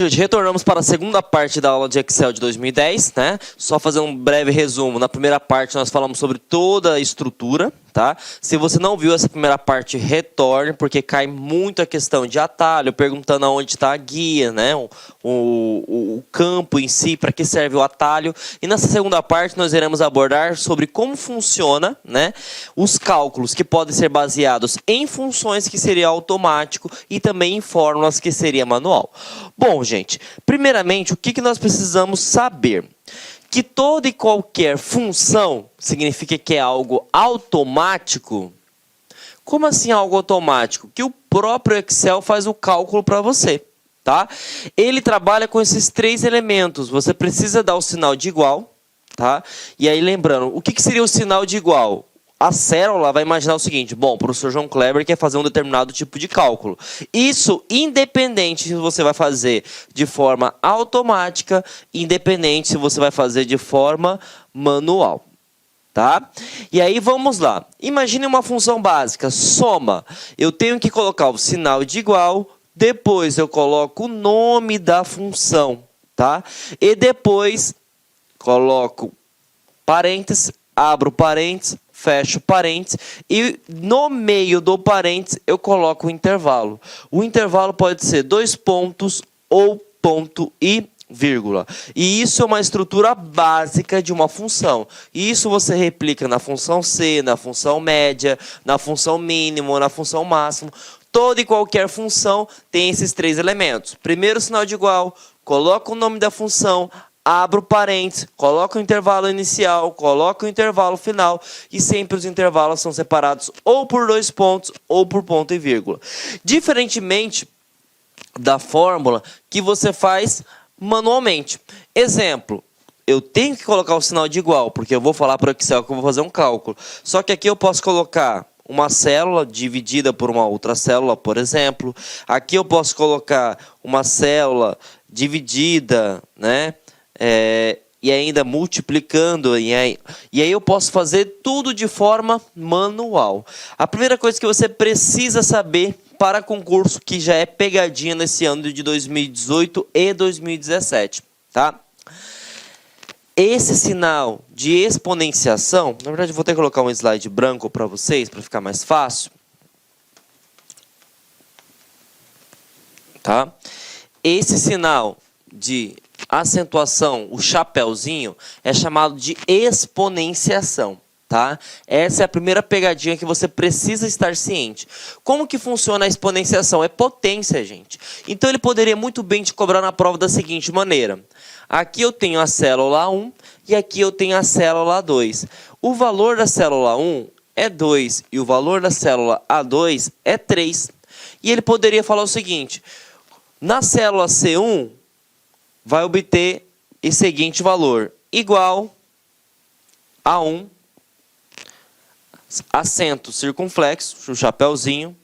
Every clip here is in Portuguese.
Gente, retornamos para a segunda parte da aula de Excel de 2010, né? Só fazer um breve resumo. Na primeira parte nós falamos sobre toda a estrutura, tá? Se você não viu essa primeira parte, retorne, porque cai muito a questão de atalho, perguntando aonde está a guia, né? O campo em si, para que serve o atalho. E nessa segunda parte nós iremos abordar sobre como funciona, né? Os cálculos que podem ser baseados em funções, que seria automático, e também em fórmulas, que seria manual. Bom, gente, primeiramente, o que nós precisamos saber? Que toda e qualquer função significa que é algo automático. Como assim algo automático? Que o próprio Excel faz o cálculo para você, tá? Ele trabalha com esses três elementos. Você precisa dar o sinal de igual, tá? E aí, lembrando, o que seria o sinal de igual? A célula vai imaginar o seguinte: bom, o professor João Kleber quer fazer um determinado tipo de cálculo. Isso independente se você vai fazer de forma automática, independente se você vai fazer de forma manual. Tá? E aí vamos lá. Imagine uma função básica, soma. Eu tenho que colocar o sinal de igual, depois eu coloco o nome da função, tá? E depois coloco parênteses, abro parênteses, fecho parênteses e no meio do parênteses eu coloco o intervalo. O intervalo pode ser 2 pontos ou ponto e vírgula. E isso é uma estrutura básica de uma função. E isso você replica na função C, na função média, na função mínimo, na função máximo. Toda e qualquer função tem esses três elementos. Primeiro, sinal de igual, coloca o nome da função, abro parênteses, coloco o intervalo inicial, coloco o intervalo final e sempre os intervalos são separados ou por 2 pontos ou por ponto e vírgula. Diferentemente da fórmula que você faz manualmente. Exemplo, eu tenho que colocar o sinal de igual, porque eu vou falar para o Excel que eu vou fazer um cálculo. Só que aqui eu posso colocar uma célula dividida por uma outra célula, por exemplo. Aqui eu posso colocar uma célula dividida, né? E ainda multiplicando, e aí eu posso fazer tudo de forma manual. A primeira coisa que você precisa saber para concurso, que já é pegadinha nesse ano de 2018 e 2017, tá? Esse sinal de exponenciação, na verdade eu vou ter que colocar um slide branco para vocês, para ficar mais fácil. Tá? Esse sinal de acentuação, o chapéuzinho, é chamado de exponenciação, tá? Essa é a primeira pegadinha que você precisa estar ciente. Como que funciona a exponenciação? É potência, gente. Então ele poderia muito bem te cobrar na prova da seguinte maneira: aqui eu tenho a célula 1 e aqui eu tenho a célula 2. O valor da célula 1 é 2 e o valor da célula A2 é 3. E ele poderia falar o seguinte: na célula C1 vai obter esse seguinte valor, igual a 1, acento circunflexo, o chapéuzinho,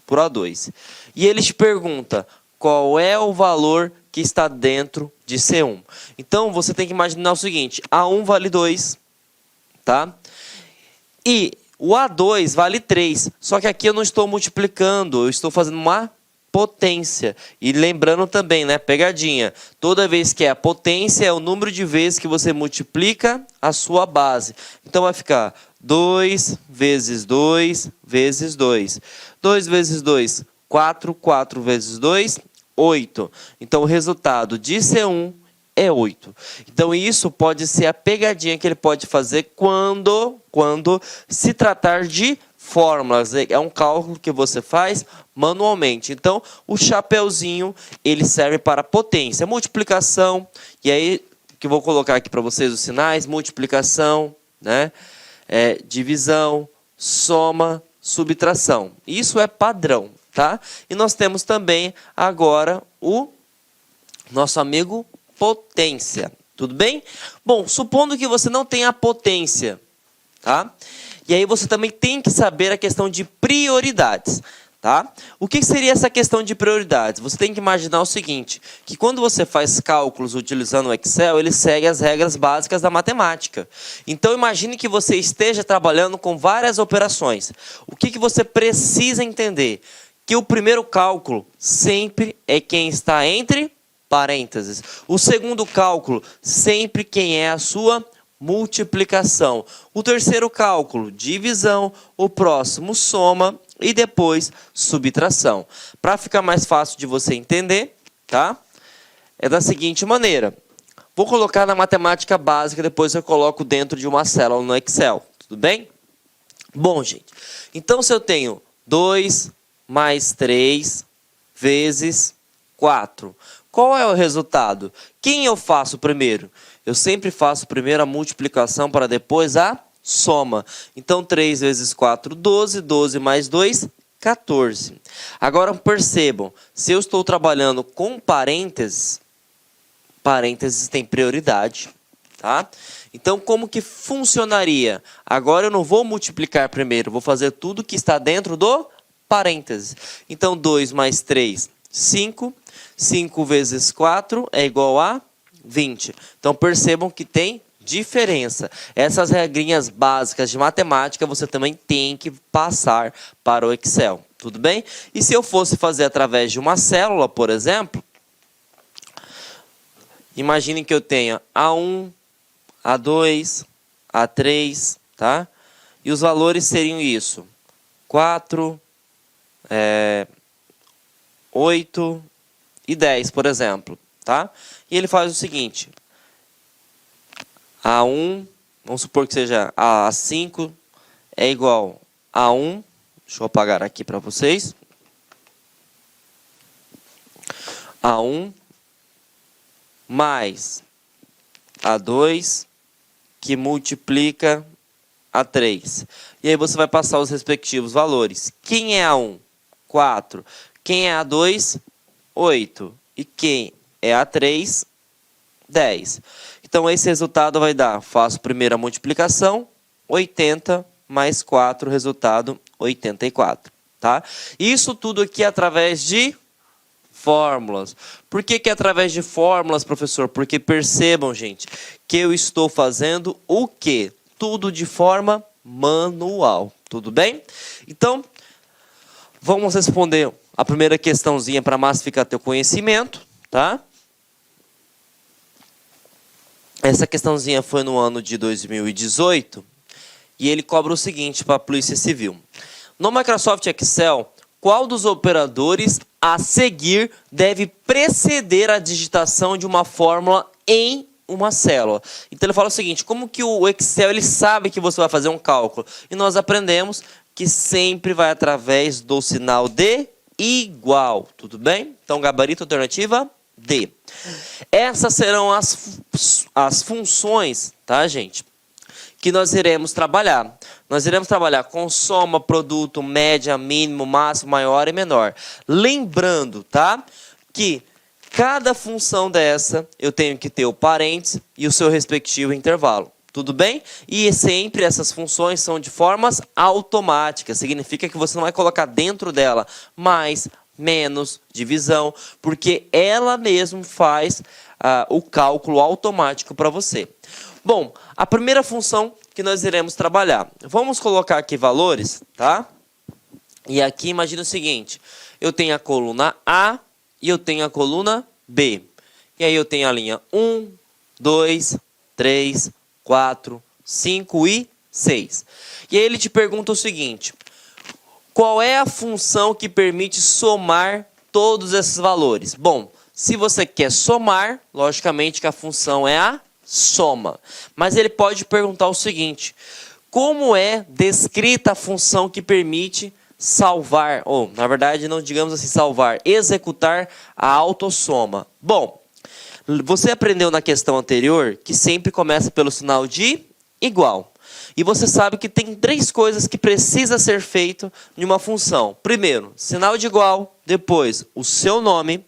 por A2. E ele te pergunta qual é o valor que está dentro de C1. Então, você tem que imaginar o seguinte: A1 vale 2, tá? E o A2 vale 3, só que aqui eu não estou multiplicando, eu estou fazendo uma potência. E lembrando também, né, pegadinha, toda vez que é a potência é o número de vezes que você multiplica a sua base. Então vai ficar 2 vezes 2 vezes 2. 2 vezes 2, 4. 4 vezes 2, 8. Então o resultado de C1 é 8. Então isso pode ser a pegadinha que ele pode fazer quando se tratar de fórmulas. É um cálculo que você faz manualmente. Então, o chapeuzinho, ele serve para potência, multiplicação, e aí, que eu vou colocar aqui para vocês os sinais: multiplicação, né? Divisão, soma, subtração. Isso é padrão, tá? E nós temos também agora o nosso amigo potência. Tudo bem? Bom, supondo que você não tenha potência, tá? E aí você também tem que saber a questão de prioridades, tá? O que seria essa questão de prioridades? Você tem que imaginar o seguinte, que quando você faz cálculos utilizando o Excel, ele segue as regras básicas da matemática. Então imagine que você esteja trabalhando com várias operações. O que você precisa entender? Que o primeiro cálculo sempre é quem está entre parênteses. O segundo cálculo, sempre quem é a sua multiplicação. O terceiro cálculo, divisão. O próximo, soma. E depois, subtração. Para ficar mais fácil de você entender, tá? É da seguinte maneira. Vou colocar na matemática básica, depois eu coloco dentro de uma célula no Excel. Tudo bem? Bom, gente. Então, se eu tenho 2 mais 3 vezes 4. Qual é o resultado? Quem eu faço primeiro? Eu sempre faço primeiro a multiplicação para depois a soma. Então, 3 vezes 4, 12. 12 mais 2, 14. Agora, percebam, se eu estou trabalhando com parênteses, parênteses tem prioridade, tá? Então, como que funcionaria? Agora eu não vou multiplicar primeiro, vou fazer tudo que está dentro do parênteses. Então, 2 mais 3, 5. 5 vezes 4 é igual a 20. Então, percebam que tem diferença. Essas regrinhas básicas de matemática você também tem que passar para o Excel. Tudo bem? E se eu fosse fazer através de uma célula, por exemplo, imagine que eu tenha A1, A2, A3, tá? E os valores seriam isso. 4, 8 e 10, por exemplo, tá? E ele faz o seguinte. A1, vamos supor que seja A5, é igual a 1. Deixa eu apagar aqui para vocês. A1 mais A2, que multiplica A3. E aí você vai passar os respectivos valores. Quem é A1? 4. Quem é A2? 8. E quem é A3? 10. Então, esse resultado vai dar, faço primeiro a multiplicação, 80 mais 4, resultado 84. Tá? Isso tudo aqui é através de fórmulas. Por que é através de fórmulas, professor? Porque percebam, gente, que eu estou fazendo o quê? Tudo de forma manual. Tudo bem? Então, vamos responder a primeira questãozinha para massificar teu conhecimento, tá? Essa questãozinha foi no ano de 2018 e ele cobra o seguinte para a Polícia Civil. No Microsoft Excel, qual dos operadores a seguir deve preceder a digitação de uma fórmula em uma célula? Então ele fala o seguinte, como que o Excel ele sabe que você vai fazer um cálculo? E nós aprendemos que sempre vai através do sinal de igual, tudo bem? Então gabarito alternativa D. Essas serão as funções, tá, gente? Que nós iremos trabalhar. Nós iremos trabalhar com soma, produto, média, mínimo, máximo, maior e menor. Lembrando, tá? Que cada função dessa eu tenho que ter o parênteses e o seu respectivo intervalo. Tudo bem? E sempre essas funções são de formas automáticas. Significa que você não vai colocar dentro dela mais, menos, divisão, porque ela mesmo faz o cálculo automático para você. Bom, a primeira função que nós iremos trabalhar. Vamos colocar aqui valores, tá? E aqui imagina o seguinte. Eu tenho a coluna A e eu tenho a coluna B. E aí eu tenho a linha 1, 2, 3, 4, 5 e 6. E aí ele te pergunta o seguinte. Qual é a função que permite somar todos esses valores? Bom, se você quer somar, logicamente que a função é a soma. Mas ele pode perguntar o seguinte, como é descrita a função que permite salvar, ou na verdade não digamos assim salvar, executar a autossoma? Bom, você aprendeu na questão anterior que sempre começa pelo sinal de igual. E você sabe que tem 3 coisas que precisa ser feito em uma função. Primeiro, sinal de igual, depois o seu nome,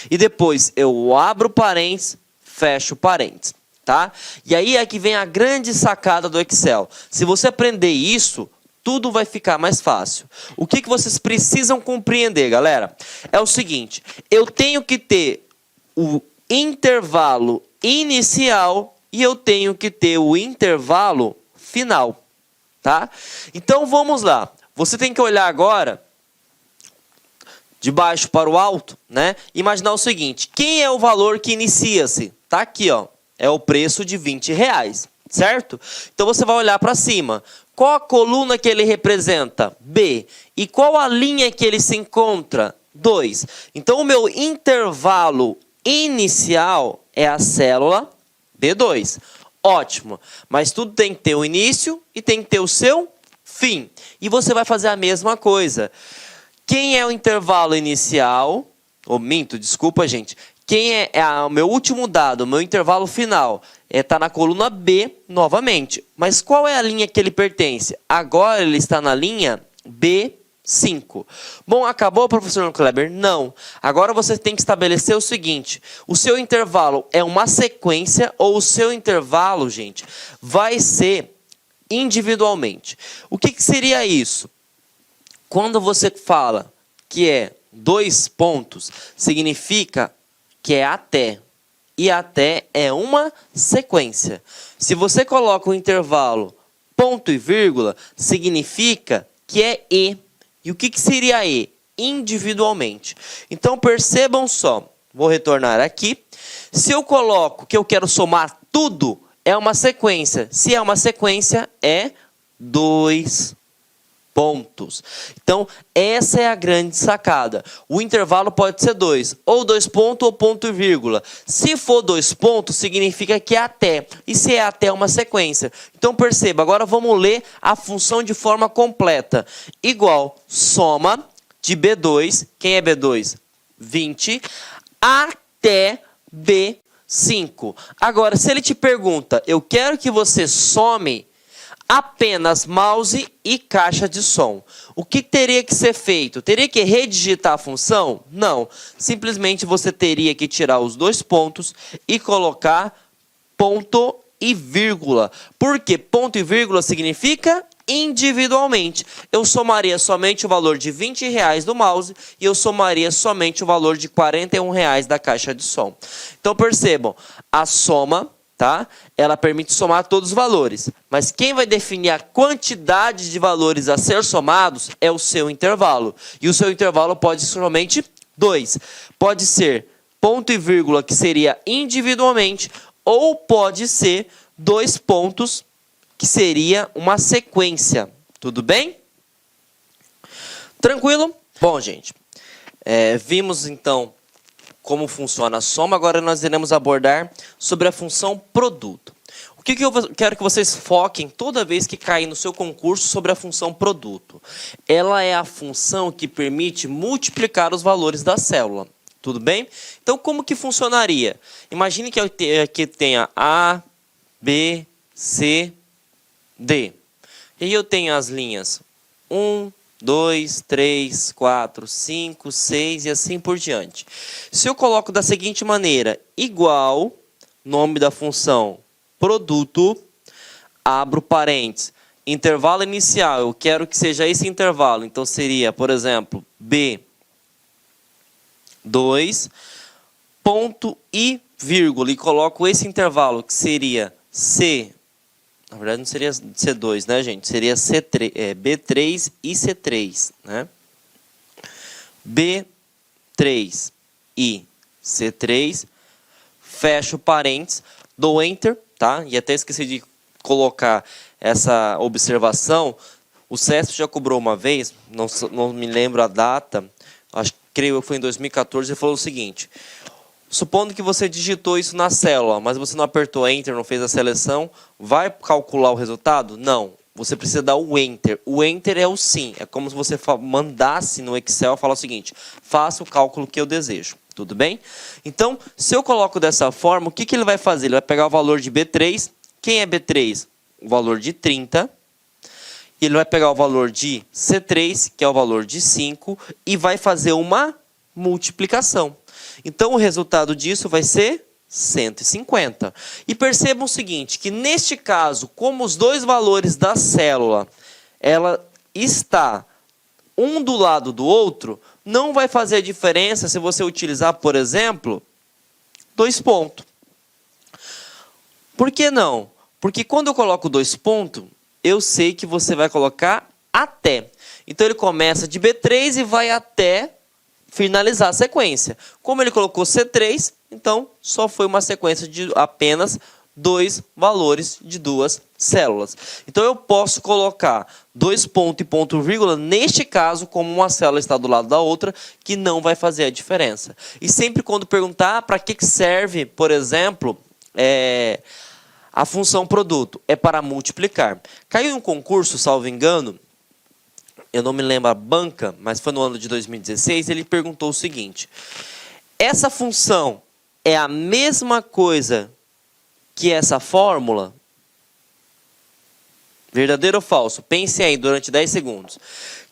e depois eu abro parênteses, fecho parênteses, tá? E aí é que vem a grande sacada do Excel. Se você aprender isso, tudo vai ficar mais fácil. O que vocês precisam compreender, galera? É o seguinte, eu tenho que ter o intervalo inicial e eu tenho que ter o intervalo final, tá? Então vamos lá. Você tem que olhar agora de baixo para o alto, né? Imaginar o seguinte, quem é o valor que inicia-se? Tá aqui, ó, é o preço de R$20, certo? Então você vai olhar para cima. Qual a coluna que ele representa? B. E qual a linha que ele se encontra? 2. Então o meu intervalo inicial é a célula B2. Ótimo, mas tudo tem que ter o início e tem que ter o seu fim. E você vai fazer a mesma coisa. Quem é o intervalo inicial? Desculpa, gente. Quem é o meu último dado, o meu intervalo final? Está na coluna B novamente. Mas qual é a linha que ele pertence? Agora ele está na linha B5. Bom, acabou, professor Kleber? Não. Agora você tem que estabelecer o seguinte. O seu intervalo é uma sequência ou o seu intervalo, gente, vai ser individualmente. O que seria isso? Quando você fala que é 2 pontos, significa que é até. E até é uma sequência. Se você coloca o intervalo ponto e vírgula, significa que é e. E o que seria e? Individualmente. Então percebam só. Vou retornar aqui. Se eu coloco que eu quero somar tudo, é uma sequência. Se é uma sequência, é 2 pontos. Então, essa é a grande sacada. O intervalo pode ser 2, ou 2 pontos ou ponto e vírgula. Se for 2 pontos, significa que é até. E se é até uma sequência. Então, perceba, agora vamos ler a função de forma completa. Igual soma de B2, quem é B2? 20, até B5. Agora, se ele te pergunta, eu quero que você some apenas mouse e caixa de som. O que teria que ser feito? Teria que redigitar a função? Não. Simplesmente você teria que tirar os 2 pontos e colocar ponto e vírgula. Por quê? Ponto e vírgula significa individualmente. Eu somaria somente o valor de R$20 do mouse e eu somaria somente o valor de R$41 da caixa de som. Então percebam, a soma, tá? Ela permite somar todos os valores, mas quem vai definir a quantidade de valores a ser somados é o seu intervalo. E o seu intervalo pode ser somente 2. Pode ser ponto e vírgula, que seria individualmente, ou pode ser 2 pontos, que seria uma sequência. Tudo bem? Tranquilo? Bom, gente, vimos então como funciona a soma, agora nós iremos abordar sobre a função produto. O que eu quero que vocês foquem toda vez que cair no seu concurso sobre a função produto? Ela é a função que permite multiplicar os valores da célula. Tudo bem? Então, como que funcionaria? Imagine que aqui tenha A, B, C, D. E aí eu tenho as linhas 1, 2, 3, 4, 5, 6 e assim por diante. Se eu coloco da seguinte maneira, igual, nome da função, produto, abro parênteses, intervalo inicial, eu quero que seja esse intervalo, então seria, por exemplo, B2, ponto e vírgula, e coloco esse intervalo, que seria C, na verdade não seria C2, né, gente? Seria C3, B3 e C3, né? B3 e C3, fecho parênteses, dou Enter, tá? E até esqueci de colocar essa observação. O CESP já cobrou uma vez, não me lembro a data, creio que foi em 2014, ele falou o seguinte: supondo que você digitou isso na célula, mas você não apertou Enter, não fez a seleção, vai calcular o resultado? Não. Você precisa dar o Enter. O Enter é o sim. É como se você mandasse no Excel falar o seguinte: faça o cálculo que eu desejo. Tudo bem? Então, se eu coloco dessa forma, o que ele vai fazer? Ele vai pegar o valor de B3. Quem é B3? O valor de 30. Ele vai pegar o valor de C3, que é o valor de 5, e vai fazer uma multiplicação. Então, o resultado disso vai ser 150. E percebam o seguinte, que neste caso, como os dois valores da célula, ela está um do lado do outro, não vai fazer diferença se você utilizar, por exemplo, 2 pontos. Por que não? Porque quando eu coloco 2 pontos, eu sei que você vai colocar até. Então, ele começa de B3 e vai até finalizar a sequência. Como ele colocou C3, então só foi uma sequência de apenas 2 valores de 2 células. Então eu posso colocar 2 ponto e ponto vírgula, neste caso, como uma célula está do lado da outra, que não vai fazer a diferença. E sempre quando perguntar para que serve, por exemplo, a função produto, é para multiplicar. Caiu em um concurso, salvo engano, eu não me lembro a banca, mas foi no ano de 2016, ele perguntou o seguinte: essa função é a mesma coisa que essa fórmula? Verdadeiro ou falso? Pense aí durante 10 segundos.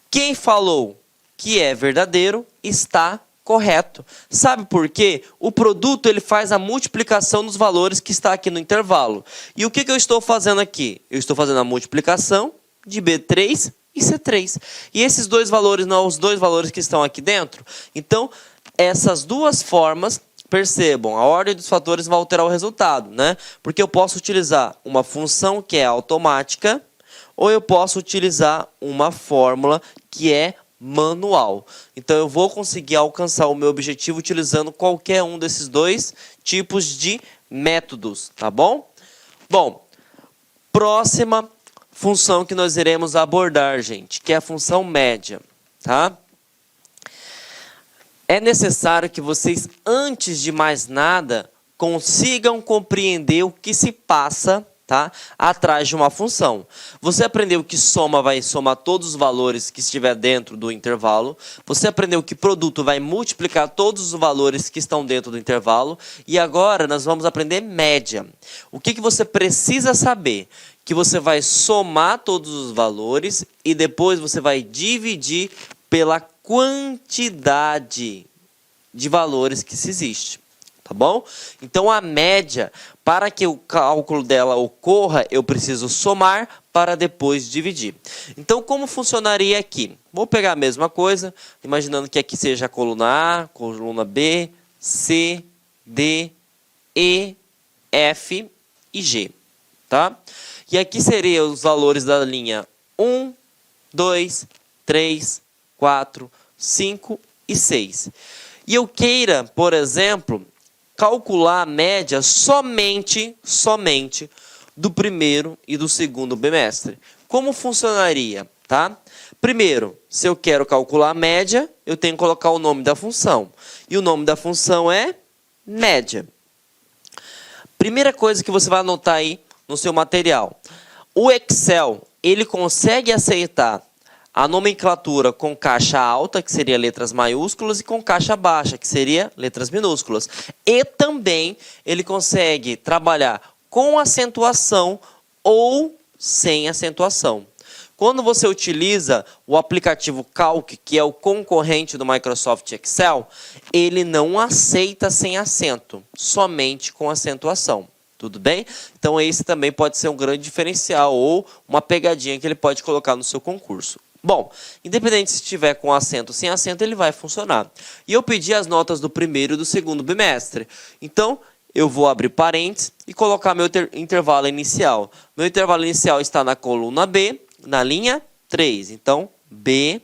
Quem falou que é verdadeiro está correto. Sabe por quê? O produto ele faz a multiplicação dos valores que está aqui no intervalo. E o que eu estou fazendo aqui? Eu estou fazendo a multiplicação de B3 e C3. E esses dois valores não os dois valores que estão aqui dentro? Então, essas duas formas, percebam, a ordem dos fatores vai alterar o resultado, né? Porque eu posso utilizar uma função que é automática, ou eu posso utilizar uma fórmula que é manual. Então eu vou conseguir alcançar o meu objetivo utilizando qualquer um desses dois tipos de métodos, tá bom? Bom, próxima função que nós iremos abordar, gente, que é a função média, tá? É necessário que vocês, antes de mais nada, consigam compreender o que se passa, tá, atrás de uma função. Você aprendeu que soma vai somar todos os valores que estiver dentro do intervalo. Você aprendeu que produto vai multiplicar todos os valores que estão dentro do intervalo. E agora nós vamos aprender média. O que você precisa saber? Que você vai somar todos os valores e depois você vai dividir pela quantidade de valores que se existe, tá bom? Então a média, para que o cálculo dela ocorra, eu preciso somar para depois dividir. Então como funcionaria aqui? Vou pegar a mesma coisa, imaginando que aqui seja a coluna A, coluna B, C, D, E, F e G, tá? E aqui seriam os valores da linha 1, 2, 3, 4, 5 e 6. E eu queira, por exemplo, calcular a média somente do primeiro e do segundo bimestre. Como funcionaria, tá? Primeiro, se eu quero calcular a média, eu tenho que colocar o nome da função. E o nome da função é média. Primeira coisa que você vai anotar aí no seu material. O Excel, ele consegue aceitar a nomenclatura com caixa alta, que seria letras maiúsculas, e com caixa baixa, que seria letras minúsculas. E também ele consegue trabalhar com acentuação ou sem acentuação. Quando você utiliza o aplicativo Calc, que é o concorrente do Microsoft Excel, ele não aceita sem acento, somente com acentuação. Tudo bem? Então esse também pode ser um grande diferencial ou uma pegadinha que ele pode colocar no seu concurso. Bom, independente se estiver com acento ou sem acento, ele vai funcionar. E eu pedi as notas do primeiro e do segundo bimestre. Então, eu vou abrir parênteses e colocar meu intervalo inicial. Meu intervalo inicial está na coluna B, na linha 3. Então, B3.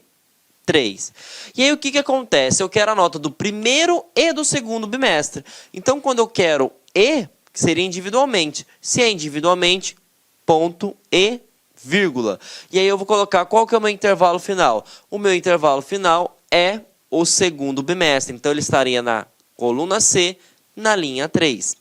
E aí, o que acontece? Eu quero a nota do primeiro e do segundo bimestre. Então, quando eu quero E, que seria individualmente. Se é individualmente, ponto E, vírgula. E aí eu vou colocar qual que é o meu intervalo final. O meu intervalo final é o segundo bimestre. Então, ele estaria na coluna C, na linha 3.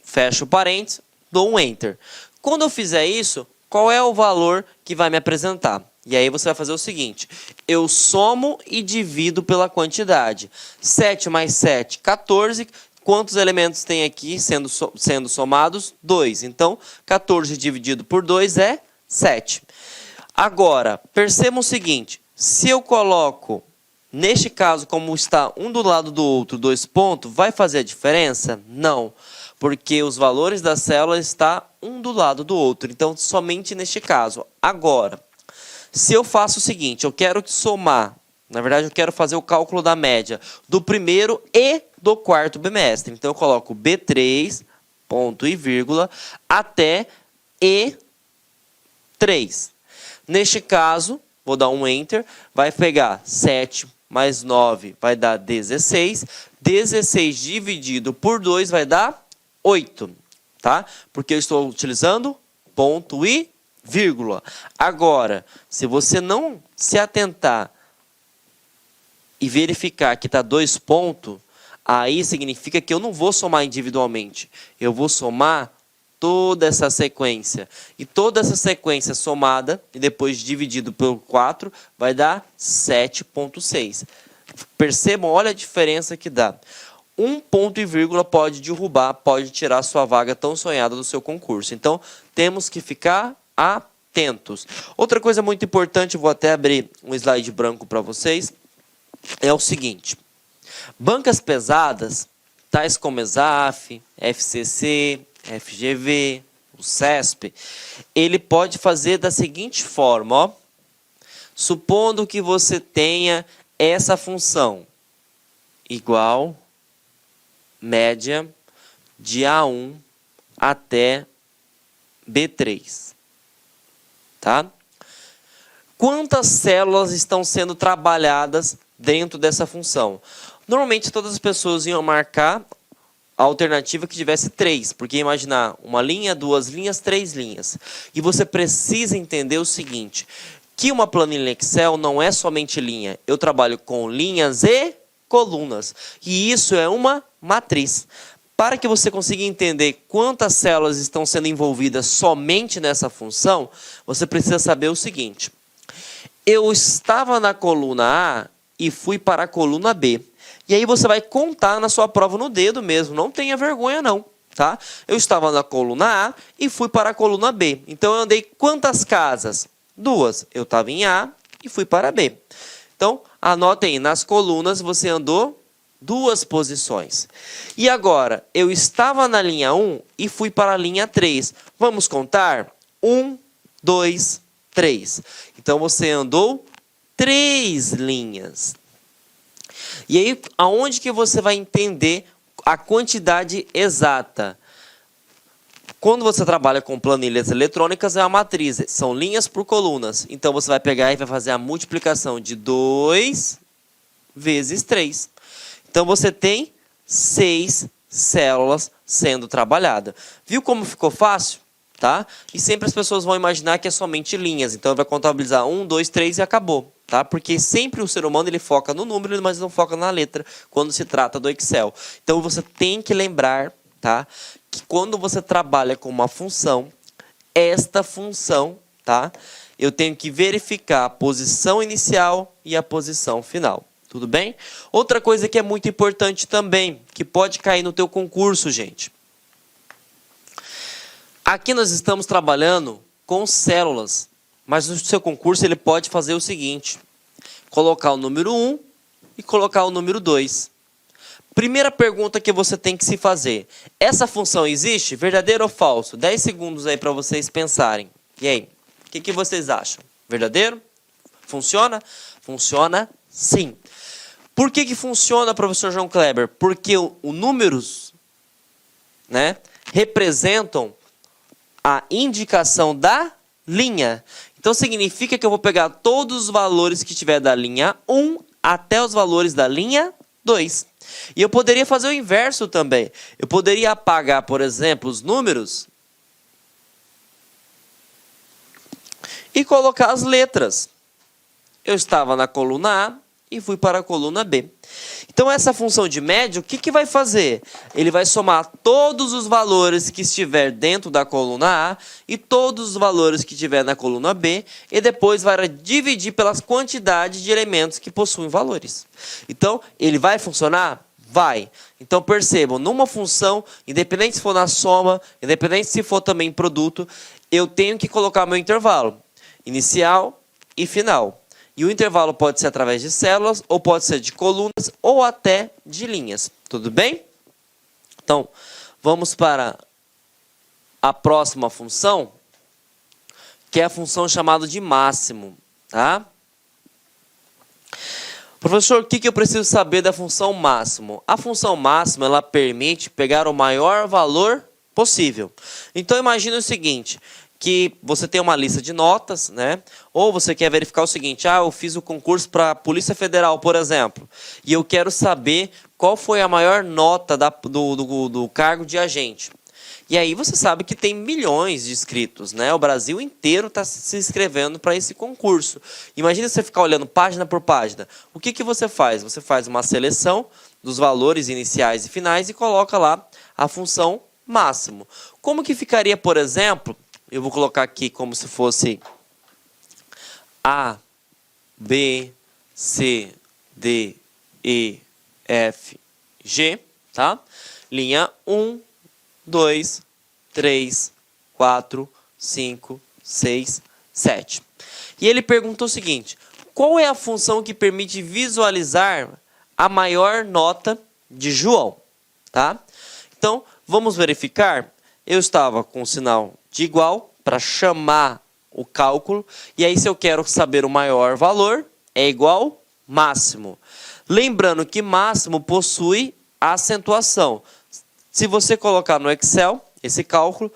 Fecho parênteses, dou um Enter. Quando eu fizer isso, qual é o valor que vai me apresentar? E aí você vai fazer o seguinte. Eu somo e divido pela quantidade. 7 mais 7, 14. Quantos elementos tem aqui sendo somados? 2. Então, 14 dividido por 2 é 7. Agora, percebam o seguinte. Se eu coloco, neste caso, como está um do lado do outro, 2 pontos, vai fazer a diferença? Não. Porque os valores da célula estão um do lado do outro. Então, somente neste caso. Agora, se eu faço o seguinte, eu quero somar, na verdade, eu quero fazer o cálculo da média do primeiro e do quarto bimestre. Então, eu coloco B3, ponto e vírgula, até E3. Neste caso, vou dar um Enter, vai pegar 7 mais 9 vai dar 16. 16 dividido por 2 vai dar 8, tá? Porque eu estou utilizando ponto e vírgula. Agora, se você não se atentar e verificar que está 2 pontos, aí significa que eu não vou somar individualmente. Eu vou somar toda essa sequência. E toda essa sequência somada, e depois dividido por 4, vai dar 7,6. Percebam, olha a diferença que dá. Um ponto e vírgula pode derrubar, pode tirar a sua vaga tão sonhada do seu concurso. Então, temos que ficar atentos. Outra coisa muito importante, vou até abrir um slide branco para vocês, é o seguinte. Bancas pesadas, tais como ESAF, FCC, FGV, o CESP, ele pode fazer da seguinte forma, ó. Supondo que você tenha essa função, igual média de A1 até B3, tá? Quantas células estão sendo trabalhadas dentro dessa função? Normalmente todas as pessoas iam marcar a alternativa que tivesse 3, porque imaginar uma linha, 2 linhas, 3 linhas. E você precisa entender o seguinte, que uma planilha Excel não é somente linha, eu trabalho com linhas e colunas, e isso é uma matriz. Para que você consiga entender quantas células estão sendo envolvidas somente nessa função, você precisa saber o seguinte, eu estava na coluna A e fui para a coluna B. E aí você vai contar na sua prova no dedo mesmo, não tenha vergonha não, tá? Eu estava na coluna A e fui para a coluna B. Então eu andei quantas casas? 2. Eu estava em A e fui para B. Então, anotem aí, nas colunas você andou 2 posições. E agora, eu estava na linha 1 e fui para a linha 3. Vamos contar? 1, 2, 3. Então você andou 3 linhas. E aí, aonde que você vai entender a quantidade exata? Quando você trabalha com planilhas eletrônicas, é a matriz, são linhas por colunas. Então, você vai pegar e vai fazer a multiplicação de 2 vezes 3. Então, você tem 6 células sendo trabalhadas. Viu como ficou fácil? Tá? E sempre as pessoas vão imaginar que é somente linhas. Então, vai contabilizar 1, 2, 3 e acabou. Tá? Porque sempre o ser humano ele foca no número, mas não foca na letra quando se trata do Excel. Então, você tem que lembrar, tá, que quando você trabalha com uma função, esta função, tá, eu tenho que verificar a posição inicial e a posição final. Tudo bem? Outra coisa que é muito importante também, que pode cair no teu concurso, gente. Aqui nós estamos trabalhando com células, mas no seu concurso ele pode fazer o seguinte, colocar o número 1 e colocar o número 2. Primeira pergunta que você tem que se fazer, essa função existe? Verdadeiro ou falso? 10 segundos aí para vocês pensarem. E aí, o que vocês acham? Verdadeiro? Funciona? Funciona sim. Por que funciona, professor João Kleber? Porque os números, né, representam a indicação da linha. Então, significa que eu vou pegar todos os valores que tiver da linha 1 até os valores da linha 2. E eu poderia fazer o inverso também. Eu poderia apagar, por exemplo, os números e colocar as letras. Eu estava na coluna A e fui para a coluna B. Então, essa função de média, o que vai fazer? Ele vai somar todos os valores que estiver dentro da coluna A e todos os valores que estiver na coluna B e depois vai dividir pelas quantidades de elementos que possuem valores. Então, ele vai funcionar? Vai. Então, percebam, numa função, independente se for na soma, independente se for também produto, eu tenho que colocar meu intervalo inicial e final. E o intervalo pode ser através de células, ou pode ser de colunas, ou até de linhas. Tudo bem? Então, vamos para a próxima função, que é a função chamada de máximo. Tá? Professor, o que eu preciso saber da função máximo? A função máximo, ela permite pegar o maior valor possível. Então, imagine o seguinte, que você tem uma lista de notas, né? Ou você quer verificar o seguinte, eu fiz o concurso para a Polícia Federal, por exemplo, e eu quero saber qual foi a maior nota do cargo de agente. E aí você sabe que tem milhões de inscritos, né? O Brasil inteiro está se inscrevendo para esse concurso. Imagina você ficar olhando página por página. O que você faz? Você faz uma seleção dos valores iniciais e finais e coloca lá a função máximo. Como que ficaria, por exemplo, eu vou colocar aqui como se fosse A, B, C, D, E, F, G, tá? Linha 1, 2, 3, 4, 5, 6, 7. E ele perguntou o seguinte, qual é a função que permite visualizar a maior nota de João? Tá? Então, vamos verificar. Eu estava com o sinal de igual para chamar o cálculo. E aí, se eu quero saber o maior valor, é igual máximo. Lembrando que máximo possui acentuação. Se você colocar no Excel, esse cálculo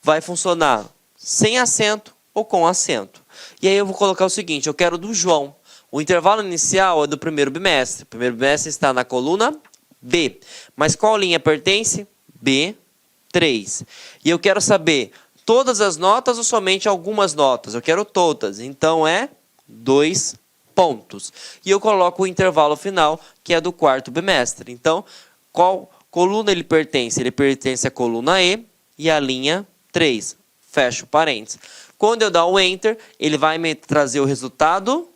vai funcionar sem acento ou com acento. E aí eu vou colocar o seguinte, eu quero do João. O intervalo inicial é do primeiro bimestre. O primeiro bimestre está na coluna B. Mas qual linha pertence? B3. E eu quero saber todas as notas ou somente algumas notas? Eu quero todas. Então é 2 pontos. E eu coloco o intervalo final, que é do quarto bimestre. Então, qual coluna ele pertence? Ele pertence à coluna E e à linha 3. Fecho parênteses. Quando eu dar o Enter, ele vai me trazer o resultado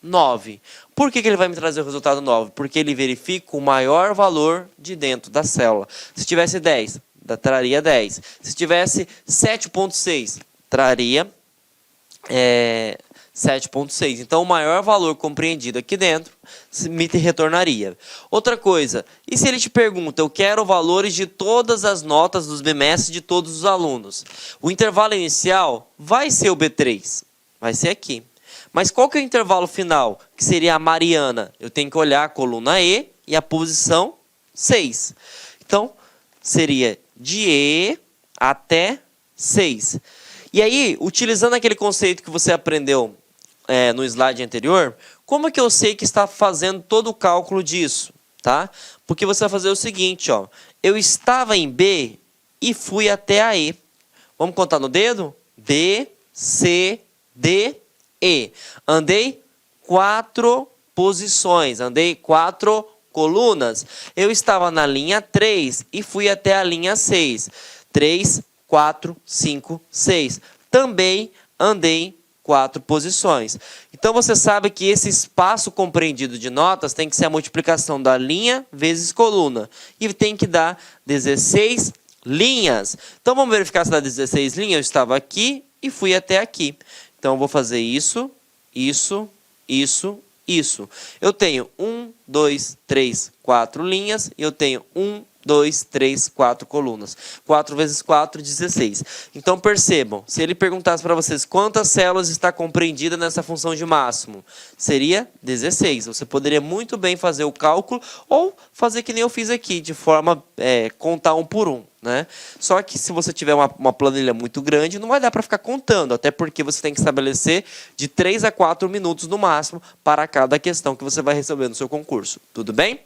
9. Por que ele vai me trazer o resultado 9? Porque ele verifica o maior valor de dentro da célula. Se tivesse 10, traria 10. Se tivesse 7,6, traria 7,6. Então, o maior valor compreendido aqui dentro me retornaria. Outra coisa, e se ele te pergunta, eu quero valores de todas as notas dos bimestres de todos os alunos? O intervalo inicial vai ser o B3, vai ser aqui. Mas qual que é o intervalo final? Que seria a Mariana. Eu tenho que olhar a coluna E e a posição 6. Então, seria de E até 6. E aí, utilizando aquele conceito que você aprendeu no slide anterior, como é que eu sei que está fazendo todo o cálculo disso? Tá? Porque você vai fazer o seguinte, ó. Eu estava em B e fui até a E. Vamos contar no dedo? B, C, D, E. Andei 4 posições, andei 4 colunas. Eu estava na linha 3 e fui até a linha 6. 3, 4, 5, 6. Também andei 4 posições. Então, você sabe que esse espaço compreendido de notas tem que ser a multiplicação da linha vezes coluna. E tem que dar 16 linhas. Então, vamos verificar se dá 16 linhas. Eu estava aqui e fui até aqui. Então, eu vou fazer isso, isso, isso, isso. Eu tenho 1, 2, 3, 4 linhas. E eu tenho 1, 2, 3, 4 colunas. 4 vezes 4, 16. Então, percebam, se ele perguntasse para vocês quantas células está compreendida nessa função de máximo, seria 16. Você poderia muito bem fazer o cálculo ou fazer que nem eu fiz aqui, de forma contar um por um. Né? Só que se você tiver uma planilha muito grande, não vai dar para ficar contando, até porque você tem que estabelecer de 3 a 4 minutos no máximo para cada questão que você vai receber no seu concurso. Tudo bem?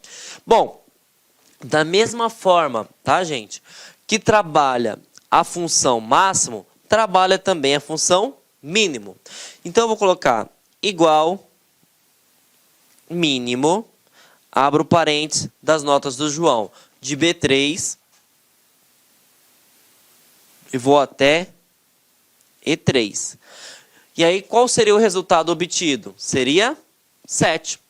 Bom, da mesma forma, tá, gente, que trabalha a função máximo, trabalha também a função mínimo. Então, eu vou colocar igual, mínimo, abro parênteses das notas do João, de B3, e vou até E3. E aí, qual seria o resultado obtido? Seria 7.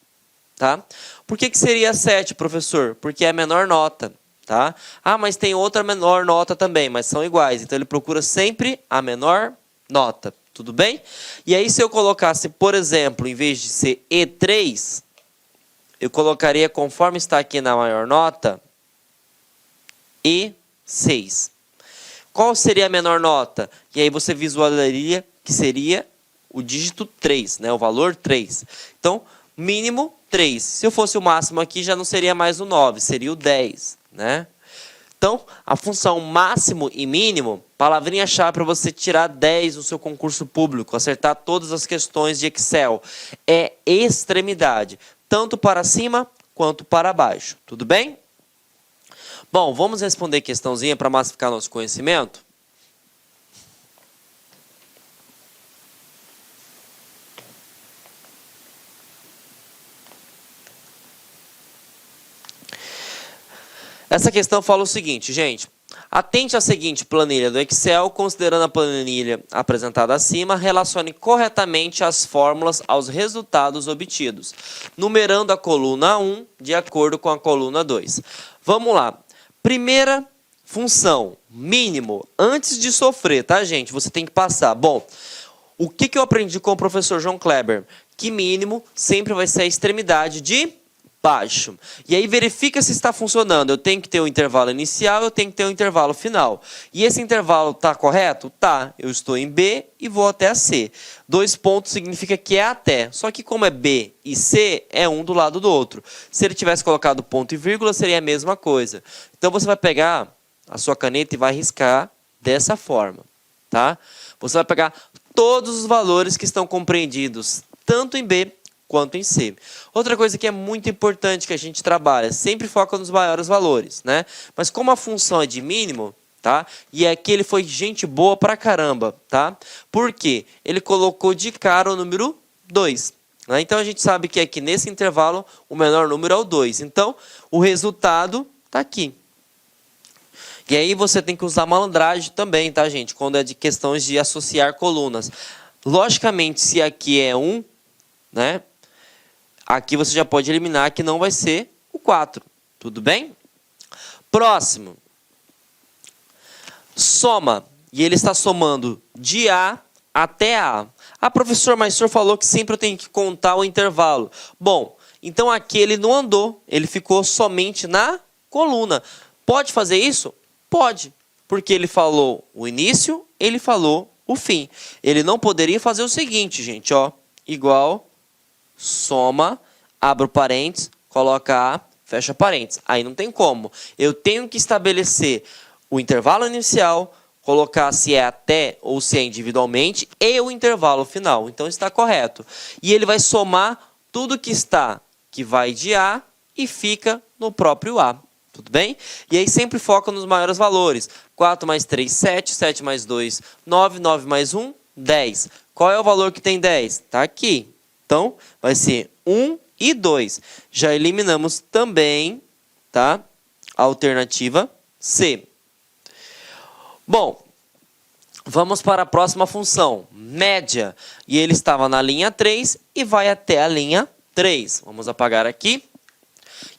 Tá? Por que seria 7, professor? Porque é a menor nota. Tá? Mas tem outra menor nota também, mas são iguais. Então, ele procura sempre a menor nota. Tudo bem? E aí, se eu colocasse, por exemplo, em vez de ser E3, eu colocaria, conforme está aqui na maior nota, E6. Qual seria a menor nota? E aí você visualizaria que seria o dígito 3, né? O valor 3. Então, mínimo 3. Se eu fosse o máximo aqui, já não seria mais o 9, seria o 10. Né? Então, a função máximo e mínimo Palavrinha-chave para você tirar 10 no seu concurso público, acertar todas as questões de Excel. É extremidade, tanto para cima quanto para baixo. Tudo bem? Bom, vamos responder questãozinha para massificar nosso conhecimento? Essa questão fala o seguinte, gente. Atente à seguinte planilha do Excel, considerando a planilha apresentada acima, relacione corretamente as fórmulas aos resultados obtidos, numerando a coluna 1 de acordo com a coluna 2. Vamos lá. Primeira função, mínimo, antes de sofrer, tá, gente? Você tem que passar. Bom, o que eu aprendi com o professor João Kleber? Que mínimo sempre vai ser a extremidade de baixo. E aí verifica se está funcionando. Eu tenho que ter o intervalo inicial, eu tenho que ter o intervalo final. E esse intervalo está correto? Tá. Eu estou em B e vou até a C. 2 pontos significa que é até. Só que como é B e C, é um do lado do outro. Se ele tivesse colocado ponto e vírgula, seria a mesma coisa. Então você vai pegar a sua caneta e vai riscar dessa forma. Tá? Você vai pegar todos os valores que estão compreendidos, tanto em B quanto em C. Outra coisa que é muito importante que a gente trabalha, sempre foca nos maiores valores, né? Mas como a função é de mínimo, tá? E aqui ele foi gente boa pra caramba, tá? Por quê? Ele colocou de cara o número 2. Né? Então a gente sabe que aqui nesse intervalo o menor número é o 2. Então o resultado tá aqui. E aí você tem que usar malandragem também, tá, gente? Quando é de questões de associar colunas. Logicamente, se aqui é 1, né? Aqui você já pode eliminar que não vai ser o 4. Tudo bem? Próximo. Soma. E ele está somando de A até A. Ah, professor, mas o senhor falou que sempre eu tenho que contar o intervalo. Bom, então aqui ele não andou. Ele ficou somente na coluna. Pode fazer isso? Pode. Porque ele falou o início, ele falou o fim. Ele não poderia fazer o seguinte, gente, ó. Igual... soma, abro parênteses, coloca A, fecha parênteses. Aí não tem como. Eu tenho que estabelecer o intervalo inicial, colocar se é até ou se é individualmente e o intervalo final. Então está correto. E ele vai somar tudo que vai de A e fica no próprio A. Tudo bem? E aí sempre foca nos maiores valores. 4 mais 3, 7. 7 mais 2, 9. 9 mais 1, 10. Qual é o valor que tem 10? Está aqui. Então, vai ser 1 e 2. Já eliminamos também, tá? A alternativa C. Bom, vamos para a próxima função, média. E ele estava na linha 3 e vai até a linha 3. Vamos apagar aqui.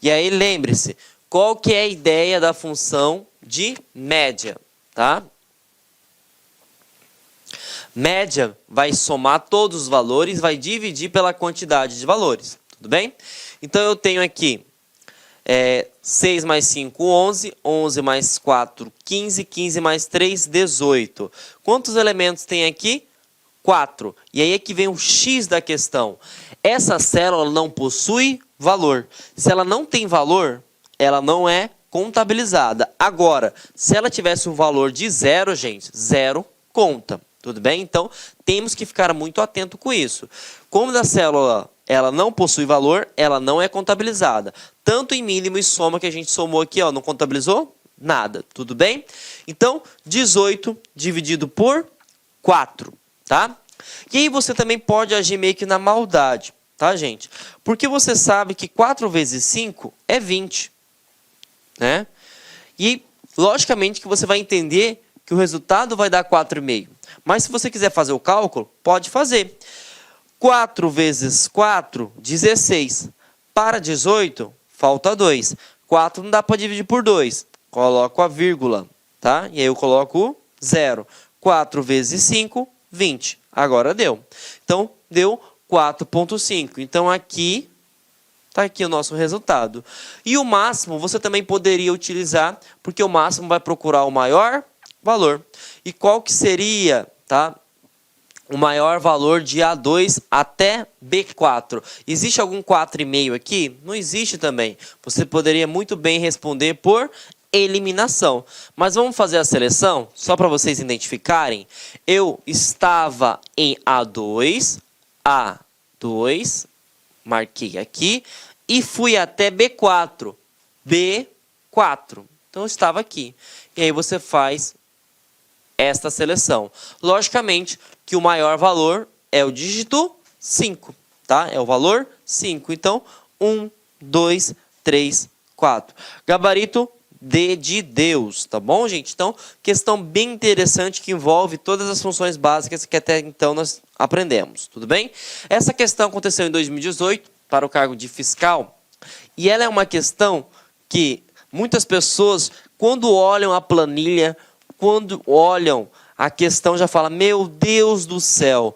E aí, lembre-se, qual que é a ideia da função de média, tá? Média vai somar todos os valores, vai dividir pela quantidade de valores. Tudo bem? Então, eu tenho aqui 6 mais 5, 11. 11 mais 4, 15. 15 mais 3, 18. Quantos elementos tem aqui? 4. E aí é que vem o X da questão. Essa célula não possui valor. Se ela não tem valor, ela não é contabilizada. Agora, se ela tivesse um valor de 0, gente, 0 conta. Tudo bem? Então, temos que ficar muito atento com isso. Como a célula ela não possui valor, ela não é contabilizada. Tanto em mínimo e soma que a gente somou aqui, ó, não contabilizou nada. Tudo bem? Então, 18 dividido por 4, tá? E aí você também pode agir meio que na maldade, tá, gente? Porque você sabe que 4 vezes 5 é 20, né? E, logicamente, que você vai entender que o resultado vai dar 4,5. Mas se você quiser fazer o cálculo, pode fazer. 4 vezes 4, 16. Para 18, falta 2. 4 não dá para dividir por 2. Coloco a vírgula, tá? E aí eu coloco 0. 4 vezes 5, 20. Agora deu. Então, deu 4,5. Então, aqui está aqui o nosso resultado. E o máximo você também poderia utilizar, porque o máximo vai procurar o maior valor. E qual que seria, tá, o maior valor de A2 até B4? Existe algum 4,5 aqui? Não existe também. Você poderia muito bem responder por eliminação. Mas vamos fazer a seleção, só para vocês identificarem. Eu estava em A2, marquei aqui, e fui até B4. Então, eu estava aqui. E aí você faz esta seleção. Logicamente que o maior valor é o dígito 5, tá? É o valor 5. Então, 1, 2, 3, 4. Gabarito D de Deus, tá bom, gente? Então, questão bem interessante que envolve todas as funções básicas que até então nós aprendemos, tudo bem? Essa questão aconteceu em 2018 para o cargo de fiscal e ela é uma questão que muitas pessoas, quando olham a planilha, quando olham a questão, já falam: meu Deus do céu,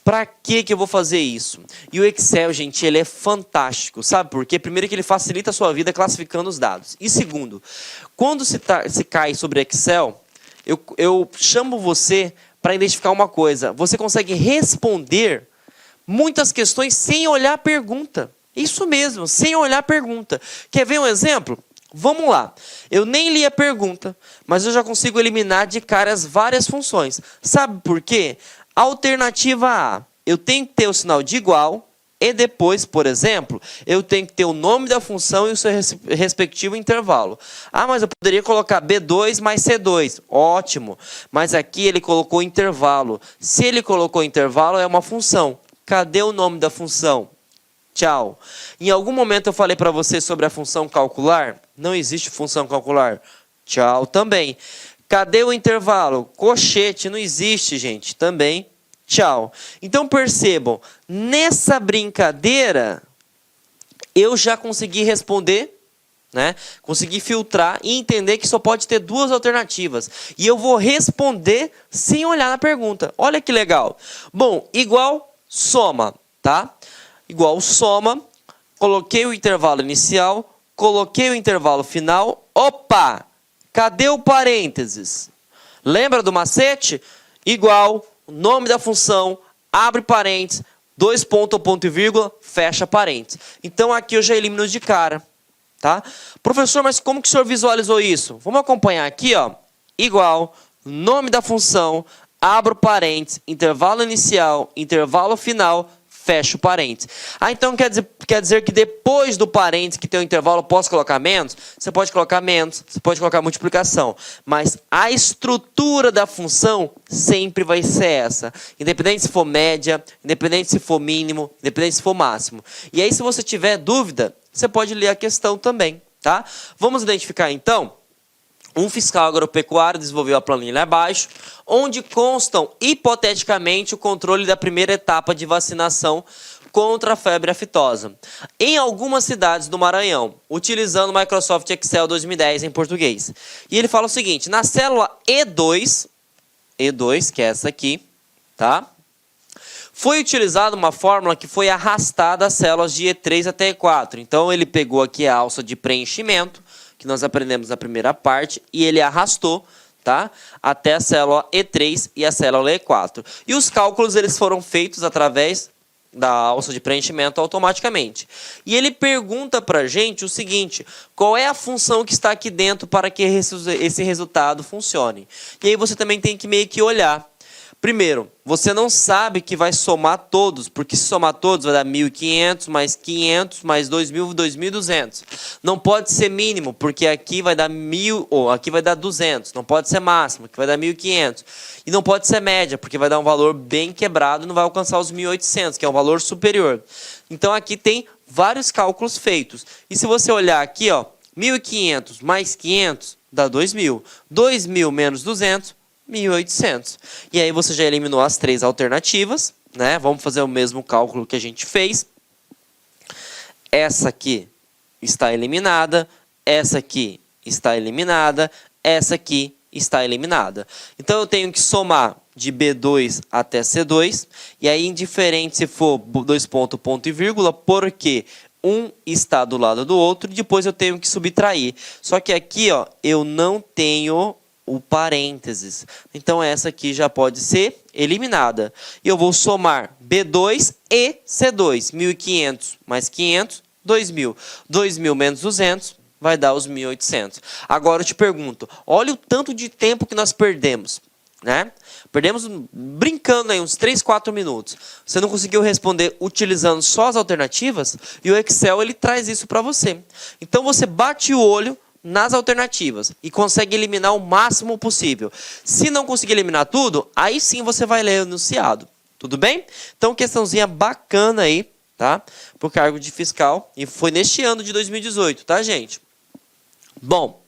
para que eu vou fazer isso? E o Excel, gente, ele é fantástico. Sabe por quê? Primeiro que ele facilita a sua vida classificando os dados. E segundo, quando se cai sobre Excel, eu chamo você para identificar uma coisa. Você consegue responder muitas questões sem olhar a pergunta. Isso mesmo, sem olhar a pergunta. Quer ver um exemplo? Vamos lá. Eu nem li a pergunta, mas eu já consigo eliminar de cara as várias funções. Sabe por quê? Alternativa A, eu tenho que ter o sinal de igual e depois, por exemplo, eu tenho que ter o nome da função e o seu respectivo intervalo. Ah, mas eu poderia colocar B2 mais C2. Ótimo. Mas aqui ele colocou intervalo. Se ele colocou intervalo, é uma função. Cadê o nome da função? Tchau. Em algum momento eu falei para você sobre a função calcular? Não existe função calcular. Tchau também. Cadê o intervalo? Cochete, não existe, gente. Também, tchau. Então, percebam, nessa brincadeira, eu já consegui responder, né? Consegui filtrar e entender que só pode ter duas alternativas. E eu vou responder sem olhar na pergunta. Olha que legal. Bom, igual soma, tá? Igual soma, coloquei o intervalo inicial, coloquei o intervalo final. Opa! Cadê o parênteses? Lembra do macete? Igual, o nome da função, abre parênteses, dois pontos ou ponto e vírgula, fecha parênteses. Então aqui eu já elimino de cara, tá? Professor, mas como que o senhor visualizou isso? Vamos acompanhar aqui, ó. Igual, nome da função, abro parênteses, intervalo inicial, intervalo final, fecho parênteses. Ah, então quer dizer que depois do parênteses que tem o intervalo, eu posso colocar menos? Você pode colocar menos, você pode colocar multiplicação. Mas a estrutura da função sempre vai ser essa. Independente se for média, independente se for mínimo, independente se for máximo. E aí, se você tiver dúvida, você pode ler a questão também, tá? Vamos identificar, então. Um fiscal agropecuário desenvolveu a planilha abaixo, onde constam, hipoteticamente, o controle da primeira etapa de vacinação contra a febre aftosa em algumas cidades do Maranhão, utilizando o Microsoft Excel 2010 em português. E ele fala o seguinte: na célula E2, que é essa aqui, tá? Foi utilizada uma fórmula que foi arrastada as células de E3 até E4. Então, ele pegou aqui a alça de preenchimento, que nós aprendemos na primeira parte, e ele arrastou, tá, até a célula E3 e a célula E4. E os cálculos eles foram feitos através da alça de preenchimento automaticamente. E ele pergunta para a gente o seguinte: qual é a função que está aqui dentro para que esse resultado funcione? E aí você também tem que meio que olhar. Primeiro, você não sabe que vai somar todos, porque se somar todos vai dar 1.500, mais 500, mais 2.000, 2.200. Não pode ser mínimo, porque aqui vai dar 1.000, ou aqui vai dar 200. Não pode ser máximo, que vai dar 1.500. E não pode ser média, porque vai dar um valor bem quebrado e não vai alcançar os 1.800, que é um valor superior. Então aqui tem vários cálculos feitos. E se você olhar aqui, ó, 1.500 mais 500 dá 2.000. 2.000 menos 200, 1.800. E aí você já eliminou as três alternativas, né? Vamos fazer o mesmo cálculo que a gente fez. Essa aqui está eliminada, essa aqui está eliminada, essa aqui está eliminada. Então eu tenho que somar de B2 até C2, e aí indiferente se for dois pontos, ponto e vírgula, porque um está do lado do outro, depois eu tenho que subtrair. Só que aqui, ó, eu não tenho o parênteses. Então essa aqui já pode ser eliminada. E eu vou somar B2 e C2. 1.500 mais 500, 2.000. 2.000 menos 200, vai dar os 1.800. Agora eu te pergunto, olha o tanto de tempo que nós perdemos, né? Perdemos brincando aí uns 3, 4 minutos. Você não conseguiu responder utilizando só as alternativas e o Excel ele traz isso para você. Então você bate o olho nas alternativas e consegue eliminar o máximo possível. Se não conseguir eliminar tudo, aí sim você vai ler o enunciado. Tudo bem? Então questãozinha bacana aí, tá? Pro cargo de fiscal e foi neste ano de 2018, tá, gente? Bom,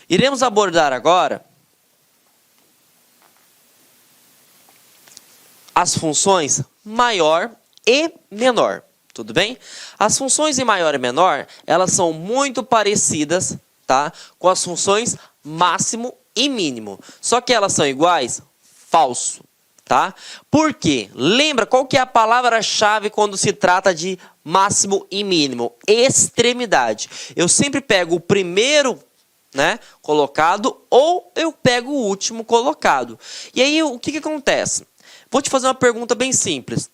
iremos abordar agora as funções maior e menor, tudo bem? As funções em maior e menor, elas são muito parecidas, tá? Com as funções máximo e mínimo. Só que elas são iguais? Falso, tá? Por quê? Lembra qual que é a palavra-chave quando se trata de máximo e mínimo? Extremidade. Eu sempre pego o primeiro, né, colocado ou eu pego o último colocado. E aí o que acontece? Vou te fazer uma pergunta bem simples.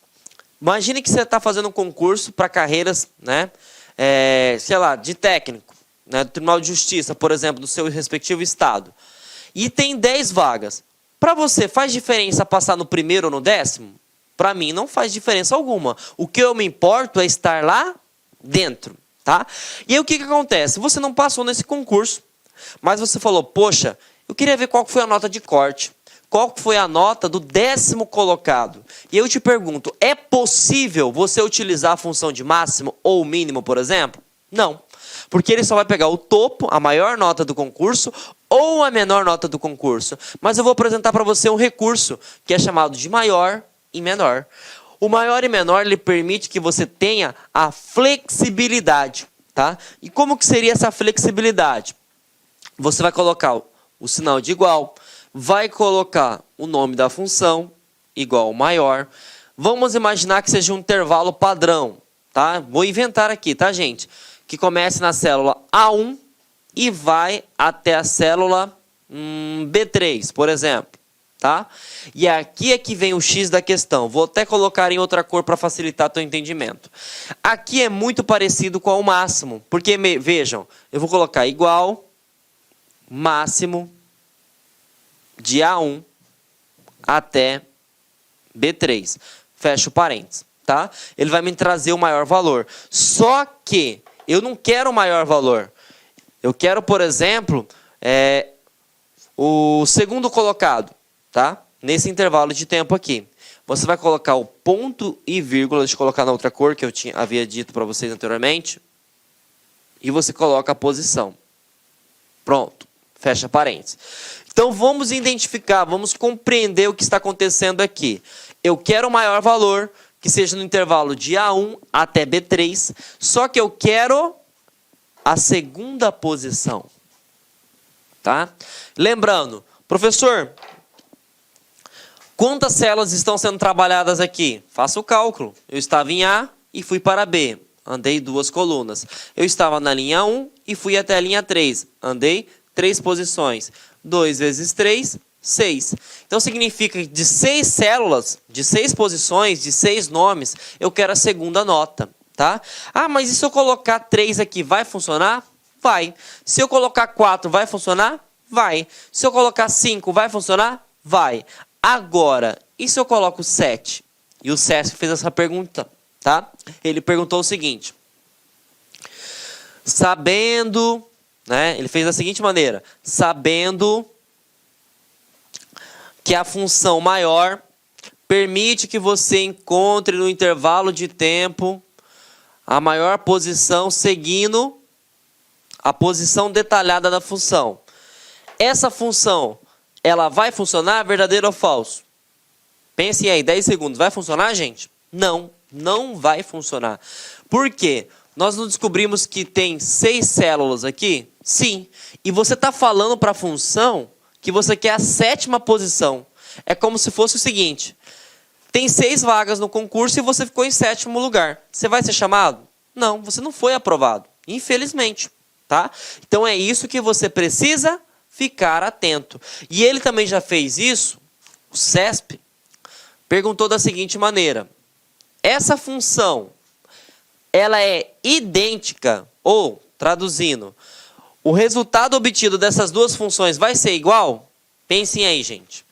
Imagine que você está fazendo um concurso para carreiras, né, sei lá, de técnico, né, do Tribunal de Justiça, por exemplo, do seu respectivo estado. E tem 10 vagas. Para você, faz diferença passar no primeiro ou no 10º? Para mim, não faz diferença alguma. O que eu me importo é estar lá dentro, tá? E aí o que acontece? Você não passou nesse concurso, mas você falou, poxa, eu queria ver qual foi a nota de corte. Qual foi a nota do 10º colocado? E eu te pergunto, é possível você utilizar a função de máximo ou mínimo, por exemplo? Não. Porque ele só vai pegar o topo, a maior nota do concurso, ou a menor nota do concurso. Mas eu vou apresentar para você um recurso, que é chamado de maior e menor. O maior e menor lhe permite que você tenha a flexibilidade, tá? E como que seria essa flexibilidade? Você vai colocar o sinal de igual, vai colocar o nome da função, igual ao maior. Vamos imaginar que seja um intervalo padrão, tá? Vou inventar aqui, tá, gente? Que comece na célula A1 e vai até a célula B3, por exemplo, tá? E aqui é que vem o X da questão. Vou até colocar em outra cor para facilitar teu entendimento. Aqui é muito parecido com o máximo, porque, vejam, eu vou colocar igual, máximo, de A1 até B3. Fecho parênteses, tá? Ele vai me trazer o maior valor. Só que eu não quero o maior valor. Eu quero, por exemplo, o segundo colocado, tá? Nesse intervalo de tempo aqui. Você vai colocar o ponto e vírgula, deixa eu colocar na outra cor que eu havia dito para vocês anteriormente. E você coloca a posição. Pronto. Fecha parênteses. Então vamos identificar, vamos compreender o que está acontecendo aqui. Eu quero o maior valor, que seja no intervalo de A1 até B3, só que eu quero a segunda posição. Tá? Lembrando, professor, quantas células estão sendo trabalhadas aqui? Faça o cálculo. Eu estava em A e fui para B. Andei 2 colunas. Eu estava na linha 1 e fui até a linha 3. Andei 3 posições. 2 vezes 3, 6. Então significa que de 6 células, de 6 posições, de 6 nomes, eu quero a segunda nota, tá? Ah, mas e se eu colocar 3 aqui, vai funcionar? Vai. Se eu colocar 4, vai funcionar? Vai. Se eu colocar 5, vai funcionar? Vai. Agora, e se eu coloco 7? E o Sesc fez essa pergunta, tá? Ele perguntou o seguinte. Sabendo... né? Ele fez da seguinte maneira, sabendo que a função maior permite que você encontre no intervalo de tempo a maior posição seguindo a posição detalhada da função. Essa função, ela vai funcionar, verdadeiro ou falso? Pensem aí, 10 segundos, vai funcionar, gente? Não, não vai funcionar. Por quê? Nós não descobrimos que tem 6 células aqui? Sim. E você está falando para a função que você quer a 7ª posição. É como se fosse o seguinte. Tem 6 vagas no concurso e você ficou em 7º lugar. Você vai ser chamado? Não, você não foi aprovado. Infelizmente. Tá? Então é isso que você precisa ficar atento. E ele também já fez isso, o CESP, perguntou da seguinte maneira. Essa função... ela é idêntica, ou, traduzindo, O resultado obtido dessas duas funções vai ser igual? Pensem aí, gente.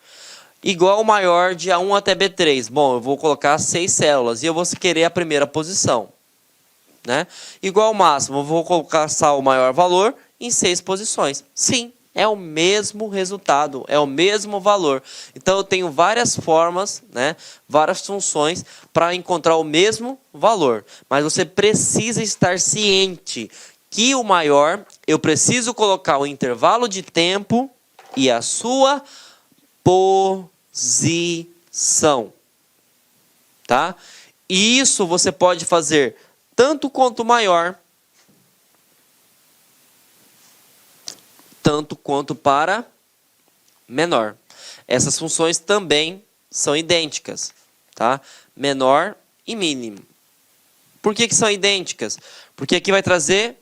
Igual ou maior de A1 até B3. Bom, eu vou colocar 6 células e eu vou querer a primeira posição, né? Igual ao máximo, eu vou colocar o maior valor em 6 posições. Sim, é o mesmo resultado, é o mesmo valor. Então, eu tenho várias formas, né? Várias funções para encontrar o mesmo valor. Mas você precisa estar ciente que o maior, eu preciso colocar o intervalo de tempo e a sua posição, tá? E isso você pode fazer tanto quanto maior, tanto quanto para menor. Essas funções também são idênticas, tá? Menor e mínimo. Por que são idênticas? Porque aqui vai trazer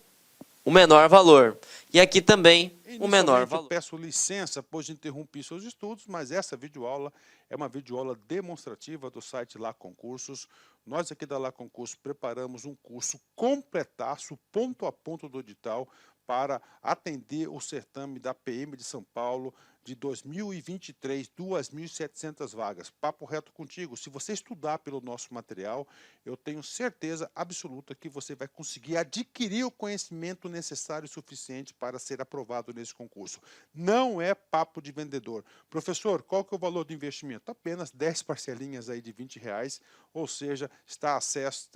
o menor valor. E aqui também o menor valor. Eu peço licença, pois interrompi seus estudos, mas essa videoaula é uma videoaula demonstrativa do site Lá Concursos. Nós aqui da Lá Concursos preparamos um curso completaço, ponto a ponto do edital, para atender o certame da PM de São Paulo de 2023, 2.700 vagas. Papo reto contigo, se você estudar pelo nosso material, eu tenho certeza absoluta que você vai conseguir adquirir o conhecimento necessário e suficiente para ser aprovado nesse concurso. Não é papo de vendedor. Professor, qual que é o valor do investimento? Apenas 10 parcelinhas aí de R$20, ou seja, está acesso,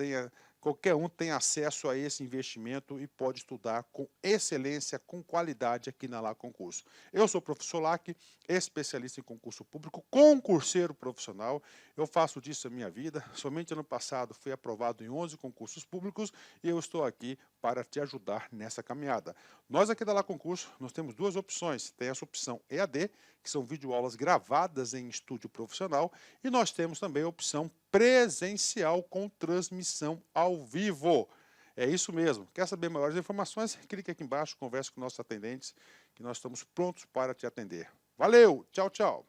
qualquer um tem acesso a esse investimento e pode estudar com excelência, com qualidade aqui na Lá Concurso. Eu sou o professor Lac, especialista em concurso público, concurseiro profissional. Eu faço disso a minha vida. Somente ano passado fui aprovado em 11 concursos públicos e eu estou aqui para te ajudar nessa caminhada. Nós aqui da Lá Concurso, nós temos duas opções. Tem essa opção EAD, que são videoaulas gravadas em estúdio profissional, e nós temos também a opção presencial com transmissão ao vivo. É isso mesmo. Quer saber maiores informações? Clique aqui embaixo, converse com nossos atendentes, que nós estamos prontos para te atender. Valeu, tchau, tchau.